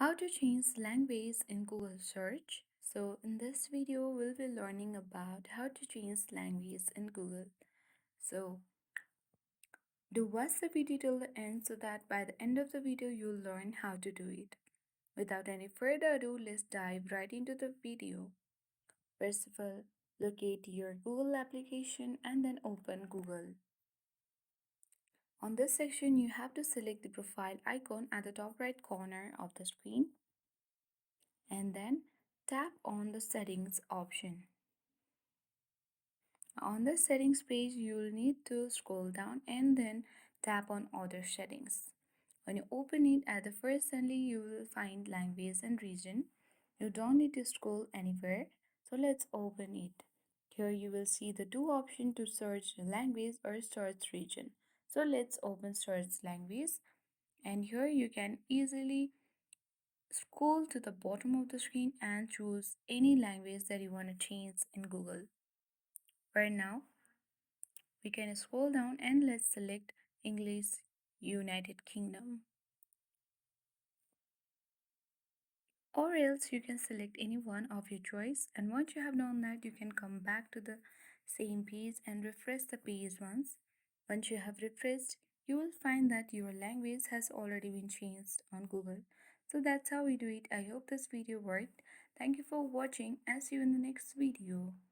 How to change language in Google search. So in this video, we'll be learning about how to change language in Google. So do watch the video till the end so that by the end of the video, you'll learn how to do it. Without any further ado, let's dive right into the video. First of all, locate your Google application and then open Google. On this section, you have to select the profile icon at the top right corner of the screen and then tap on the settings option. On the settings page, you'll need to scroll down and then tap on other settings. When you open it at the first only, you will find language and region. You don't need to scroll anywhere. So let's open it. Here you will see the two options to search language or search region. So let's open search language, and here you can easily scroll to the bottom of the screen and choose any language that you want to change in Google. For now, we can scroll down and let's select English United Kingdom. Or else you can select any one of your choice, and once you have done that, you can come back to the same page and refresh the page once. Once you have refreshed, you will find that your language has already been changed on Google. So that's how we do it. I hope this video worked. Thank you for watching and see you in the next video.